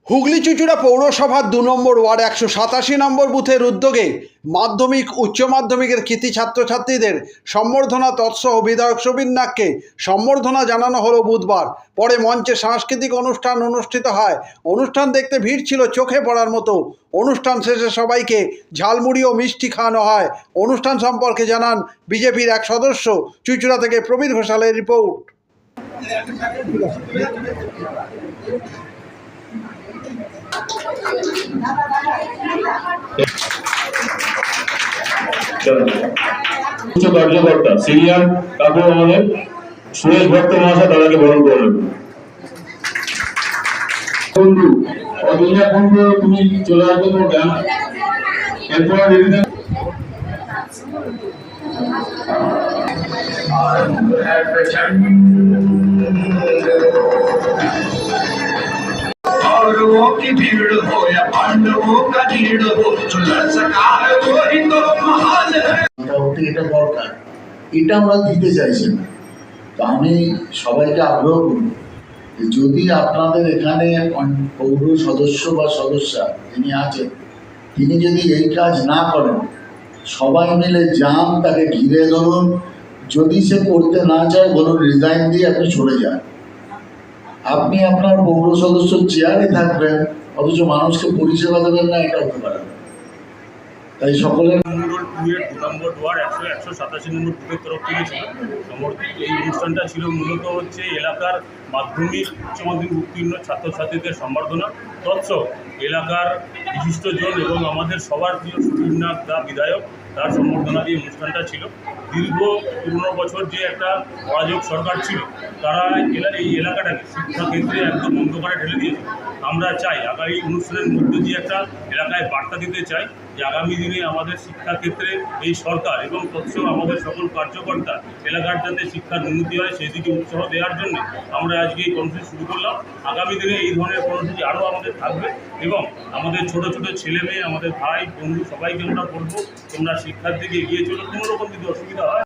হুগলি চুঁচুড়া পৌরসভার ২ নম্বর ওয়ার্ড ১৮৭ নম্বর বুথের উদ্যোগে মাধ্যমিক উচ্চ মাধ্যমিকের কৃতী ছাত্রছাত্রীদের সম্বর্ধনা তৎসহ বিধায়ক সুবীর নাগকে সম্বর্ধনা জানানো হলো বুধবার। পরে মঞ্চে সাংস্কৃতিক অনুষ্ঠান অনুষ্ঠিত হয়। অনুষ্ঠান দেখতে ভিড় ছিল চোখে পড়ার মতো। অনুষ্ঠান শেষে সবাইকে ঝালমুড়ি ও মিষ্টি খাওয়ানো হয়। অনুষ্ঠান সম্পর্কে জানান বিজেপির এক সদস্য। চুঁচুড়া থেকে প্রবীর ঘোষালের রিপোর্ট। কার্যকর্তা সিনিয়র কাকু আমাদের সুরেশ ভট্ট মহাশয় তাদেরকে বরণ করলেন। বন্ধু অদিনা বন্ধু তুমি চলে আসবে তোমার গান এরপর कौरवों की भीड़ हो या पांडवों का भीड़ हो, जो लड़ सका है वो ही तो महान है। এটা দরকার, এটা আমরা দিতে চাইছি না। তো আমি সবাইকে আগ্রহ করব যে যদি আপনাদের এখানে পৌর সদস্য বা সদস্যা যিনি আছেন তিনি যদি এই কাজ না করেন, সবাই মিলে যান, তাকে ঘিরে ধরুন। যদি সে করতে না চায় বলুন রিজাইন দিয়ে আপনি চলে যান। আপনি আপনার পৌর সদস্য চেয়ারে থাকবেন অথচ মানুষকে পরিষেবা দেবেন না, এটা হতে পারে না। তাই সকলের মন্ডল 2 এর 2 নম্বর ওয়ার্ড 187 নম্বর বুথের তরফ থেকে ছিল সমর্থিত। এই অনুষ্ঠানটা ছিল মূলত হচ্ছে এলাকার মাধ্যমিক উচ্চ মাধ্যমিক উত্তীর্ণ ছাত্রছাত্রীদের সম্বর্ধনা তৎসহ এলাকার বিশিষ্টজন এবং আমাদের সবার প্রিয় সুবীর নাগ দা বিধায়ক তার সম্বর্ধনা দিয়ে অনুষ্ঠানটা ছিল। দীর্ঘ 15 বছর যে একটা অরাজক সরকার ছিল তারা এই এলাকাটাকে শিক্ষাক্ষেত্রে একদম অন্ধকারে ঢেলে দিয়েছে। আমরা চাই আগামী অনুষ্ঠানের মধ্যে দিয়ে একটা এলাকায় বার্তা দিতে চাই যে আগামী দিনে আমাদের শিক্ষাক্ষেত্রে এই সরকার এবং তৎসহ আমাদের সকল কার্যকর্তা এলাকার যাতে শিক্ষার উন্নতি হয় সেই দিকে উৎসাহ দেওয়ার জন্য আমরা আজকে এই কর্মসূচি শুরু করলাম। আগামী দিনে এই ধরনের কর্মসূচি আরও আমাদের থাকবে এবং আমাদের ছোট ছোট ছেলে মেয়ে, আমাদের ভাই বন্ধু সবাইকে আমরা বলবো তোমরা শিক্ষার দিকে এগিয়ে চলো। কোনো রকম যদি অসুবিধা হয়